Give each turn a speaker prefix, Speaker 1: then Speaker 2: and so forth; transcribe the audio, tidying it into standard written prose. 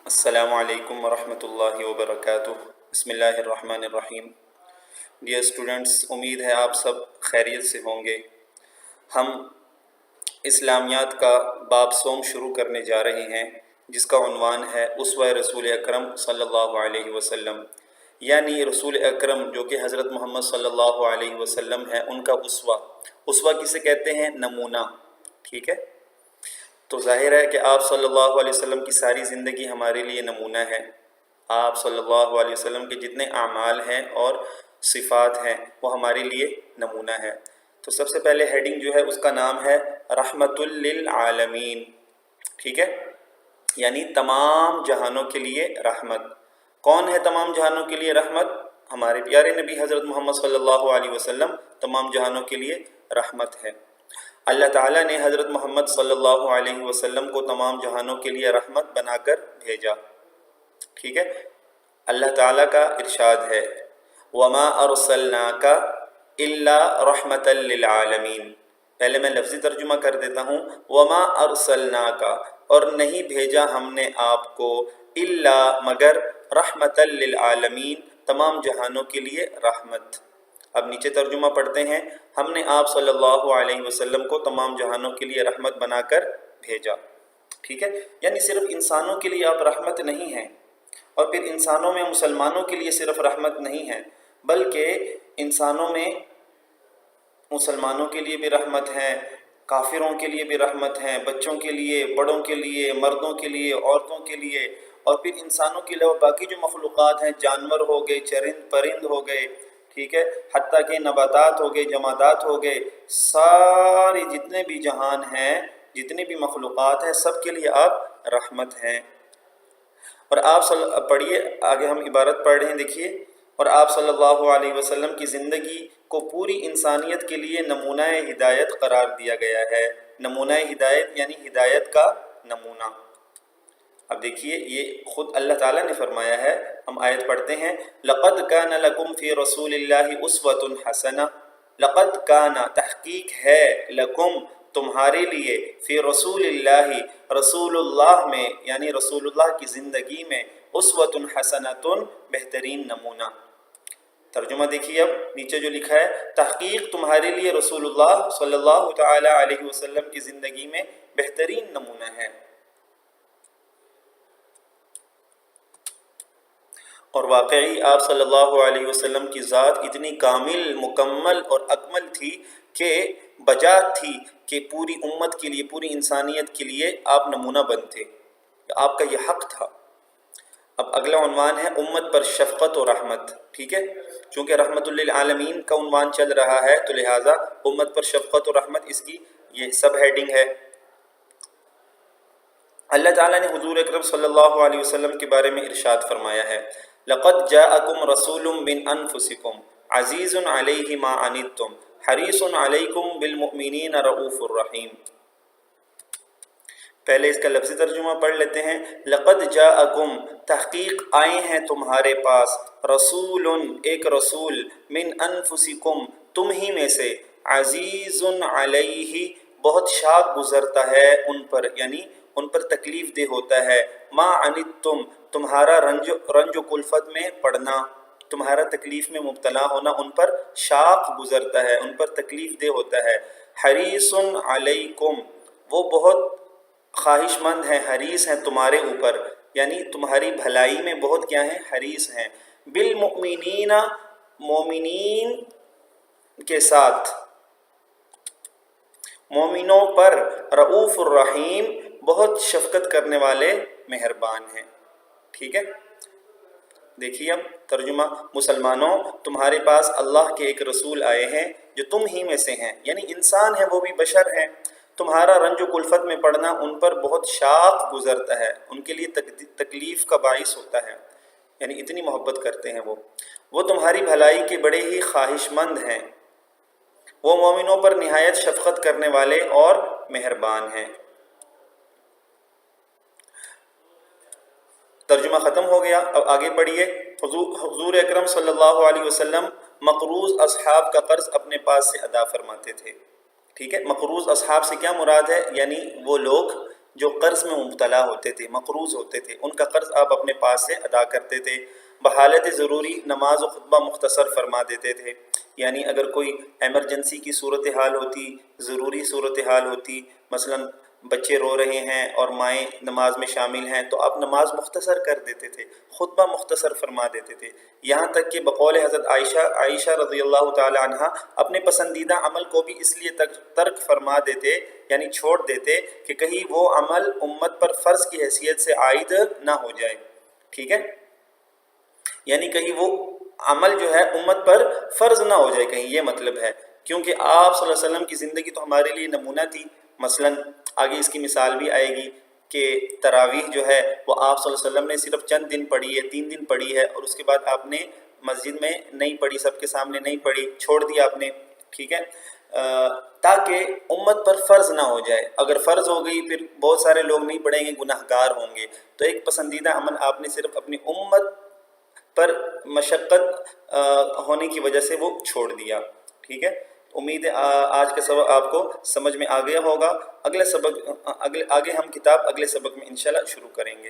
Speaker 1: السلام علیکم ورحمۃ اللہ وبرکاتہ۔ بسم اللہ الرحمن الرحیم۔ ڈیئر اسٹوڈنٹس، امید ہے آپ سب خیریت سے ہوں گے۔ ہم اسلامیات کا باب سوم شروع کرنے جا رہے ہیں، جس کا عنوان ہے اسوہ رسول اکرم صلی اللہ علیہ وسلم، یعنی رسول اکرم جو کہ حضرت محمد صلی اللہ علیہ وسلم ہے، ان کا اسوہ کسے کہتے ہیں؟ نمونہ، ٹھیک ہے۔ تو ظاہر ہے کہ آپ صلی اللہ علیہ وسلم کی ساری زندگی ہمارے لیے نمونہ ہے۔ آپ صلی اللہ علیہ وسلم کے جتنے اعمال ہیں اور صفات ہیں وہ ہمارے لیے نمونہ ہے۔ تو سب سے پہلے ہیڈنگ جو ہے اس کا نام ہے رحمت للعالمین، ٹھیک ہے، یعنی تمام جہانوں کے لیے رحمت۔ کون ہے تمام جہانوں کے لیے رحمت؟ ہمارے پیارے نبی حضرت محمد صلی اللہ علیہ وسلم تمام جہانوں کے لیے رحمت ہے۔ اللہ تعالیٰ نے حضرت محمد صلی اللہ علیہ وسلم کو تمام جہانوں کے لیے رحمت بنا کر بھیجا، ٹھیک ہے۔ اللہ تعالیٰ کا ارشاد ہے وَمَا أَرْسَلْنَاكَ إِلَّا رَحْمَةً لِلْعَالَمِينَ۔ پہلے میں لفظی ترجمہ کر دیتا ہوں، وَمَا أَرْسَلْنَاكَ، اور نہیں بھیجا ہم نے آپ کو، إِلَّا مگر، رَحْمَةً لِلْعَالَمِينَ تمام جہانوں کے لیے رحمت۔ اب نیچے ترجمہ پڑھتے ہیں، ہم نے آپ صلی اللہ علیہ وسلم کو تمام جہانوں کے لیے رحمت بنا کر بھیجا، ٹھیک ہے۔ یعنی صرف انسانوں کے لیے آپ رحمت نہیں ہیں، اور پھر انسانوں میں مسلمانوں کے لیے صرف رحمت نہیں ہے، بلکہ انسانوں میں مسلمانوں کے لیے بھی رحمت ہے، کافروں کے لیے بھی رحمت ہے، بچوں کے لیے، بڑوں کے لیے، مردوں کے لیے، عورتوں کے لیے، اور پھر انسانوں کے علاوہ باقی جو مخلوقات ہیں، جانور ہو گئے، چرند پرند ہو گئے، ٹھیک ہے، حتیٰ کہ نباتات ہو گئے، جمادات ہو گئے، سارے جتنے بھی جہان ہیں، جتنی بھی مخلوقات ہیں، سب کے لیے آپ رحمت ہیں۔ اور آپ پڑھیے آگے، ہم عبارت پڑھ رہے ہیں، دیکھیے، اور آپ صلی اللہ علیہ وسلم کی زندگی کو پوری انسانیت کے لیے نمونہ ہدایت قرار دیا گیا ہے۔ نمونہ ہدایت یعنی ہدایت کا نمونہ۔ اب دیکھیے، یہ خود اللہ تعالیٰ نے فرمایا ہے، ہم آیت پڑھتے ہیں، لَقَدْ كَانَ لَكُمْ فِي رَسُولِ اللَّهِ أُسْوَةٌ حَسَنَةٌ، لقد کانا تحقیق ہے، لکم تمہارے لیے، فی رسول اللہ رسول اللہ میں، یعنی رسول اللہ کی زندگی میں، اسوۃ حسنۃ بہترین نمونہ۔ ترجمہ دیکھیے، اب نیچے جو لکھا ہے، تحقیق تمہارے لیے رسول اللہ صلی اللہ تعالی علیہ وسلم کی زندگی میں بہترین نمونہ ہے۔ اور واقعی آپ صلی اللہ علیہ وسلم کی ذات اتنی کامل، مکمل اور اکمل تھی کہ بجات تھی کہ پوری امت کے لیے، پوری انسانیت کے لیے آپ نمونہ بنتے، آپ کا یہ حق تھا۔ اب اگلا عنوان ہے امت پر شفقت و رحمت، ٹھیک ہے، چونکہ رحمت للعالمین کا عنوان چل رہا ہے تو لہٰذا امت پر شفقت و رحمت اس کی یہ سب ہیڈنگ ہے۔ اللہ تعالیٰ نے حضور اکرم صلی اللہ علیہ وسلم کے بارے میں ارشاد فرمایا ہے، لَقَدْ جَاءَكُمْ رَسُولٌ مِّنْ أَنفُسِكُمْ عَزِيزٌ عَلَيْهِ مَا عَنِتُّمْ حَرِيصٌ عَلَيْكُمْ بِالْمُؤْمِنِينَ رَءُوفٌ رَحِيمٌ۔ پہلے اس کا لفظی ترجمہ پڑھ لیتے ہیں، لَقَدْ جَاءَكُمْ تحقیق آئے ہیں تمہارے پاس، رسول ایک رسول، مِّنْ أَنفُسِكُمْ تم ہی میں سے، عَزِيزٌ عَلَيْهِ بہت شاق گزرتا ہے ان پر، یعنی ان پر تکلیف دہ ہوتا ہے، ما عنتم تمہارا رنج و کلفت میں پڑنا، تمہارا تکلیف میں مبتلا ہونا ان پر شاق گزرتا ہے، ان پر تکلیف دہ ہوتا ہے، حریص علیکم وہ بہت خواہش مند ہیں، حریص ہیں تمہارے اوپر، یعنی تمہاری بھلائی میں بہت کیا ہیں؟ حریص ہیں، بالمؤمنین مومنین کے ساتھ، مومنوں پر، رؤوف الرحیم بہت شفقت کرنے والے، مہربان ہیں، ٹھیک ہے۔ دیکھیے اب ترجمہ، مسلمانوں تمہارے پاس اللہ کے ایک رسول آئے ہیں جو تم ہی میں سے ہیں، یعنی انسان ہیں، وہ بھی بشر ہیں، تمہارا رنج و کلفت میں پڑنا ان پر بہت شاق گزرتا ہے، ان کے لیے تکلیف کا باعث ہوتا ہے، یعنی اتنی محبت کرتے ہیں وہ تمہاری بھلائی کے بڑے ہی خواہش مند ہیں، وہ مومنوں پر نہایت شفقت کرنے والے اور مہربان ہیں۔ ترجمہ ختم ہو گیا، اب آگے پڑھیے۔ حضور اکرم صلی اللہ علیہ وسلم مقروض اصحاب کا قرض اپنے پاس سے ادا فرماتے تھے، ٹھیک ہے۔ مقروض اصحاب سے کیا مراد ہے؟ یعنی وہ لوگ جو قرض میں مبتلا ہوتے تھے، مقروض ہوتے تھے، ان کا قرض آپ اپنے پاس سے ادا کرتے تھے۔ بحالت ضروری نماز و خطبہ مختصر فرما دیتے تھے، یعنی اگر کوئی ایمرجنسی کی صورتحال ہوتی، ضروری صورتحال ہوتی، مثلاً بچے رو رہے ہیں اور مائیں نماز میں شامل ہیں، تو آپ نماز مختصر کر دیتے تھے، خطبہ مختصر فرما دیتے تھے، یہاں تک کہ بقول حضرت عائشہ رضی اللہ تعالی عنہ اپنے پسندیدہ عمل کو بھی اس لیے ترک فرما دیتے، یعنی چھوڑ دیتے کہ کہیں وہ عمل امت پر فرض کی حیثیت سے عائد نہ ہو جائے، ٹھیک ہے، یعنی کہیں وہ عمل جو ہے امت پر فرض نہ ہو جائے، کہیں یہ مطلب ہے، کیونکہ آپ صلی اللہ علیہ وسلم کی زندگی تو ہمارے لیے نمونہ تھی۔ مثلاً آگے اس کی مثال بھی آئے گی کہ تراویح جو ہے وہ آپ صلی اللہ علیہ وسلم نے صرف چند دن پڑھی ہے، 3 دن پڑھی ہے، اور اس کے بعد آپ نے مسجد میں نہیں پڑھی، سب کے سامنے نہیں پڑھی، چھوڑ دیا آپ نے، ٹھیک ہے، تاکہ امت پر فرض نہ ہو جائے۔ اگر فرض ہو گئی پھر بہت سارے لوگ نہیں پڑھیں گے، گناہ گار ہوں گے، تو ایک پسندیدہ عمل آپ نے صرف اپنی امت پر مشقت ہونے کی وجہ سے وہ چھوڑ دیا، ٹھیک ہے۔ امید ہے آج کا سبق آپ کو سمجھ میں آ گیا ہوگا۔ آگے ہم کتاب اگلے سبق میں انشاءاللہ شروع کریں گے۔